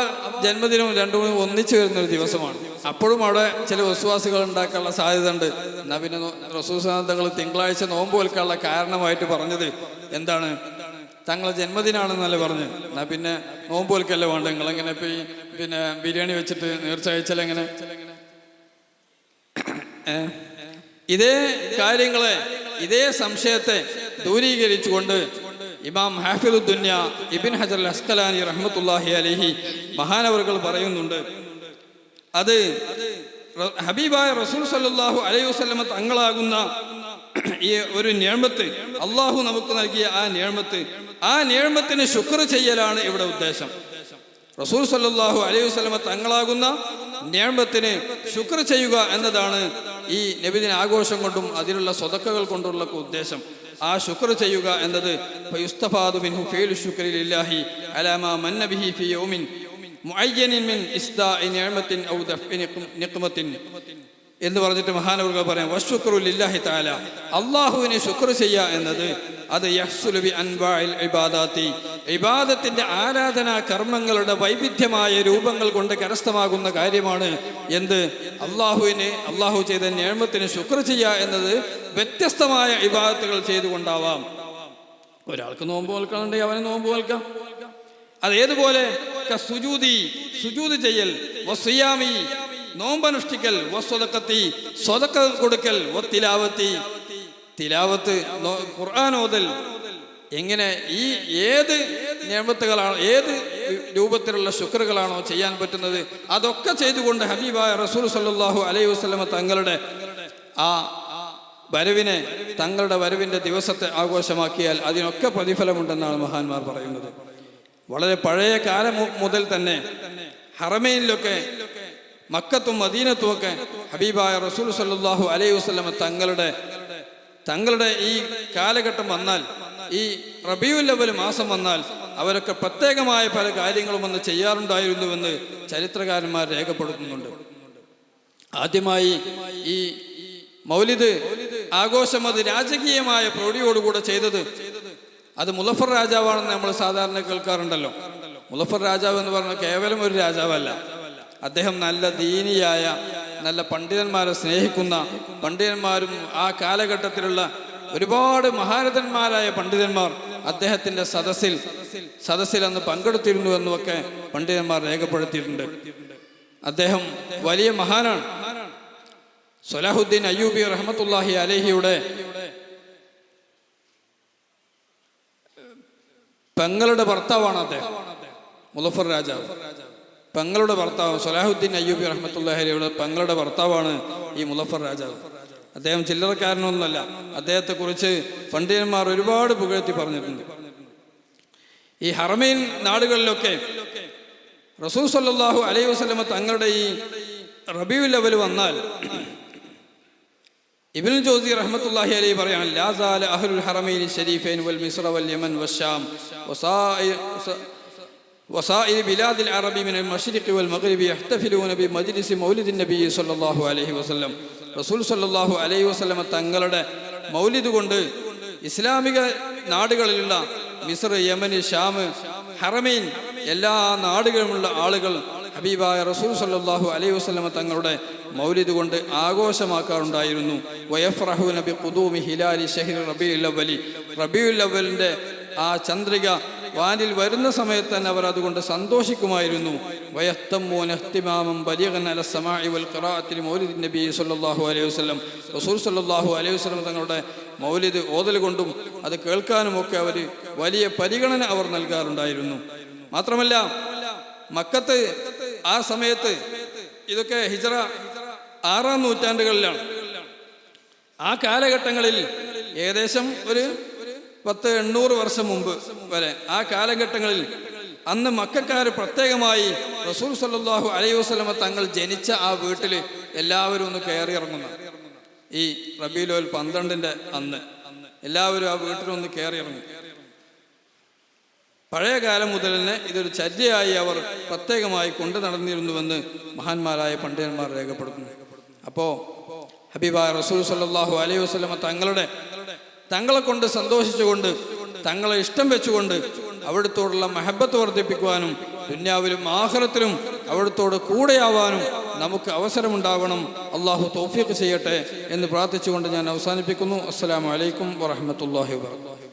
ജന്മദിനവും രണ്ടും ഒന്നിച്ചു വരുന്നൊരു ദിവസമാണ്. അപ്പോഴും അവിടെ ചില വിശ്വാസികൾ ഉണ്ടാക്കാനുള്ള സാധ്യത ഉണ്ട്. എന്നാൽ പിന്നെ റസൂൽ തങ്ങൾ തിങ്കളാഴ്ച നോമ്പ് വെൽക്കാനുള്ള കാരണമായിട്ട് പറഞ്ഞത് എന്താണ്? തങ്ങളെ ജന്മദിനാണെന്നല്ലേ പറഞ്ഞു. എന്നാൽ പിന്നെ നോമ്പ് വെൽക്കല്ലേ വേണ്ട, നിങ്ങളെങ്ങനെ പിന്നെ ബിരിയാണി വെച്ചിട്ട് നേർച്ച അയച്ചാലെങ്ങനെ? ഇതേ കാര്യങ്ങളെ ഇതേ സംശയത്തെ ദൂരീകരിച്ചുകൊണ്ട് ഇമാം ഹാഫിദുദ്ദുന്യ ഇബ്ൻ ഹജർ അൽ അസ്കലാനി റഹ്മത്തുള്ളാഹി അലൈഹി മഹാനവറുകൾ പറയുന്നുണ്ട്, അത് ഹബീബായ റസൂൽ സല്ലല്ലാഹു അലൈഹി വസല്ലമ തങ്ങളാകുന്ന ഈ ഒരു നിഅമത്ത്, അള്ളാഹു നമുക്ക് നൽകിയ ആ നിഅമത്തിന് ശുക്ർ ചെയ്യലാണ് ഇവിടെ ഉദ്ദേശം. റസൂൽ സല്ലല്ലാഹു അലൈഹി വസല്ലമ തങ്ങളാകുന്ന നിഅമത്തിന് ശുക്ർ ചെയ്യുക എന്നതാണ് ഈ നബിദിന ആഘോഷം കൊണ്ടും അതിലുള്ള സ്വതക്കകൾ കൊണ്ടുള്ള ഉദ്ദേശം. ആ ശുക്ർ ചെയ്യുക എന്നത് ഫയുസ്തഫാദു മിൻഹു ഫീലു ശുക്രി ലില്ലാഹി അലാ മാ മന്ന ബിഹി ഫീ യൗമിൻ മുഅയ്യനിൻ മിൻ ഇസ്താഇ നിഅമത്തിൻ ഔ ദഫ്ഇ നിഖ്മത്തിൻ എന്ന് പറഞ്ഞിട്ട് മഹാനവറുകൾ പറയാം, വശുക്രു ലില്ലാഹി തആല, അല്ലാഹുവിനെ ശുക്ർ ചെയ്യുക എന്നത് അത് യഹ്സുലു ബി അൻവാഇൽ ഇബാദാത്തി, ഇബാദത്തിന്റെ ആരാധനാ കർമ്മങ്ങളുടെ വൈവിധ്യമായ രൂപങ്ങൾ കൊണ്ട് കരസ്ഥമാകുന്ന കാര്യമാണ്. എന്ത്? അള്ളാഹു ചെയ്ത നിഅമത്തിന് ശുക്ർ ചെയ്യുക എന്നത് വ്യത്യസ്തമായ ഇബാദത്തുകൾ ചെയ്തുകൊണ്ടാവാം. ഒരാൾക്ക് നോമ്പ് നോൽക്കണമെങ്കിൽ അവന് നോമ്പ് നോൽക്കാം. അതേതുപോലെ സുജൂദ് ചെയ്യൽ, വസിയാമി നോമ്പനുഷ്ഠിക്കൽ, വസ്വദഖത്തി സ്വദഖ കൊടുക്കൽ, തിലാവത്ത് ഖുർആൻ ഓതൽ. എങ്ങനെ ഈ ഏത് നിഅമത്തുകളാണോ, ഏത് രൂപത്തിലുള്ള ശുക്റുകളാണോ ചെയ്യാൻ പറ്റുന്നത് അതൊക്കെ ചെയ്തുകൊണ്ട് ഹബീബായ റസൂൽ സല്ലല്ലാഹു അലൈഹി വസല്ലമ തങ്ങളുടെ ആ വരവിനെ, തങ്ങളുടെ വരവിൻ്റെ ദിവസത്തെ ആഘോഷമാക്കിയാൽ അതിനൊക്കെ പ്രതിഫലമുണ്ടെന്നാണ് മഹാന്മാർ പറയുന്നത്. വളരെ പഴയ കാലം മുതൽ തന്നെ ഹറമൈനിലൊക്കെ, മക്കത്തും മദീനത്തും ഒക്കെ ഹബീബായ റസൂൽ സല്ലല്ലാഹു അലൈഹി വസല്ലമ തങ്ങളുടെ ഈ കാലഘട്ടം വന്നാൽ, ഈ റബീഉൽ അവ്വൽ മാസം വന്നാൽ അവരൊക്കെ പ്രത്യേകമായ പല കാര്യങ്ങളും ഒന്ന് ചെയ്യാറുണ്ടായിരുന്നുവെന്ന് ചരിത്രകാരന്മാർ രേഖപ്പെടുത്തുന്നുണ്ട്. ആദ്യമായി ഈ മൗലിദ് ആഘോഷം അത് രാജകീയമായ പ്രൗഢിയോടുകൂടെ ചെയ്തത് അത് മുളഫർ രാജാവാണെന്ന് നമ്മൾ സാധാരണ കേൾക്കാറുണ്ടല്ലോ. മുളഫർ രാജാവ് എന്ന് പറഞ്ഞാൽ കേവലം ഒരു രാജാവല്ല, അദ്ദേഹം നല്ല ദീനിയായ, നല്ല പണ്ഡിതന്മാരെ സ്നേഹിക്കുന്ന, പണ്ഡിതന്മാരും ആ കാലഘട്ടത്തിലുള്ള ഒരുപാട് മഹാരഥന്മാരായ പണ്ഡിതന്മാർ അദ്ദേഹത്തിൻ്റെ സദസ്സിൽ അന്ന് പങ്കെടുത്തിരുന്നു എന്നുമൊക്കെ പണ്ഡിതന്മാർ രേഖപ്പെടുത്തിയിട്ടുണ്ട്. അദ്ദേഹം വലിയ മഹാനാണ്. സ്വലാഹുദ്ദീൻ അയ്യൂബി റഹ്മത്തുള്ളാഹി അലൈഹിയുടെ പെങ്ങളുടെ ഭർത്താവാണ് അദ്ദേഹം, മുളഫർ രാജാവ്. പെങ്ങളുടെ ഭർത്താവ് സ്വലാഹുദ്ദീൻ അയ്യൂബി റഹ്മത്തുള്ളാഹി അലൈഹിയുടെ പെങ്ങളുടെ ഭർത്താവാണ് ഈ മുളഫർ രാജാവ്. അദ്ദേഹം ചില്ലറക്കാരനൊന്നുമല്ല. അദ്ദേഹത്തെക്കുറിച്ച് പണ്ഡിതന്മാർ ഒരുപാട് പുകഴ്ത്തി പറഞ്ഞിട്ടുണ്ട്. ഈ ഹറമൈൻ നാടുകളിലൊക്കെ റസൂൽ സല്ലല്ലാഹു അലൈഹി വസല്ലമ തങ്ങളുടെ ഈ റബീഉൽ അവ്വൽ വന്നാൽ ഇബ്നുൽ ജൗസി റഹ്മത്തുള്ളാഹി അലൈഹി പറയാണ്, ലാ സാല അഹ്ലുൽ ഹറമൈനി ശരീഫൈൻ വൽ മിസ്ര വൽ യമൻ വശാം വസാഇർ ബിലാദിൽ അറബി മിനൽ മശ്രിഖി വൽ മഗ്രിബി യഹ്തഫിലൂന ബി മജ്ലിസി മൗലിദിൻ നബി സല്ലല്ലാഹു അലൈഹി വസല്ലം. റസൂൽ സല്ലല്ലാഹു അലൈഹി വസല്ലമ തങ്ങളുടെ മൗലിദ് കൊണ്ട് ഇസ്ലാമിക നാടുകളിലുള്ള മിസ്ർ, യമൻ, ഷാം, ഹറമൈൻ എല്ലാ നാടുകളിലുമുള്ള ആളുകൾ ഹബീബായ റസൂൽ സല്ലല്ലാഹു അലൈഹി വസല്ലമ തങ്ങളുടെ മൗലിദ് കൊണ്ട് ആഘോഷമാക്കാറുണ്ടായിരുന്നു. വയഫ്റഹൂന ബിഖുദൂമി ഹിലാലി ശഹ്രി റബീഉൽ അവ്വലി, റബീഉൽ അവ്വലിന്റെ ആ ചന്ദ്രിക വാനിൽ വരുന്ന സമയത്ത് തന്നെ അവർ അതുകൊണ്ട് സന്തോഷിക്കുമായിരുന്നു. വയഹ്തമ്മൂന ഇഹ്തിമാമൻ ബലീഗൻ അല സമാഇ വൽ ഖിറാഅത്തി മൗലിദിൻ നബി സല്ലല്ലാഹു അലൈഹി വസല്ലം, റസൂൽ സല്ലല്ലാഹു അലൈഹി വസല്ലം തങ്ങളുടെ മൗലിദ് ഓതൽ കൊണ്ടും അത് കേൾക്കാനുമൊക്കെ അവർ വലിയ പരിഗണന അവർ നൽകാറുണ്ടായിരുന്നു. മാത്രമല്ല മക്കത്ത് ആ സമയത്ത്, ഇതൊക്കെ ഹിജ്റ 6-ാം നൂറ്റാണ്ടുകളിലാണ്, ആ കാലഘട്ടങ്ങളിൽ ഏകദേശം ഒരു 800 വർഷം മുമ്പ് വരെ ആ കാലഘട്ടങ്ങളിൽ അന്ന് മക്കക്കാർ പ്രത്യേകമായി റസൂൽ സല്ലല്ലാഹു അലൈഹി വസല്ലമ തങ്ങൾ ജനിച്ച ആ വീട്ടിൽ എല്ലാവരും ഒന്ന് കയറി ഇറങ്ങുന്ന, ഈ റബീഉൽ അവ്വൽ 12-ന്റെ അന്ന് എല്ലാവരും ആ വീട്ടിലൊന്ന് കയറി ഇറങ്ങും. പഴയ കാലം മുതൽ തന്നെ ഇതൊരു ചര്യയായി അവർ പ്രത്യേകമായി കൊണ്ടു നടന്നിരുന്നുവെന്ന് മഹാന്മാരായ പണ്ഡിതന്മാർ രേഖപ്പെടുത്തുന്നു. അപ്പോൾ ഹബീബായ റസൂൽ സല്ലല്ലാഹു അലൈഹി വസല്ലമ തങ്ങളെ കൊണ്ട് സന്തോഷിച്ചുകൊണ്ട്, തങ്ങളെ ഇഷ്ടം വെച്ചുകൊണ്ട് അവിടുത്തോടുള്ള മഹബത്ത് വർദ്ധിപ്പിക്കുവാനും ദുനിയാവിലും ആഖിറത്തിലും അവിടുത്തോട് കൂടെയാവാനും നമുക്ക് അവസരമുണ്ടാവണം. അള്ളാഹു തൗഫീഖ് ചെയ്യട്ടെ എന്ന് പ്രാർത്ഥിച്ചുകൊണ്ട് ഞാൻ അവസാനിപ്പിക്കുന്നു. അസ്സലാമു അലൈക്കും വറഹ്മത്തുള്ളാഹി വബറകാതുഹു.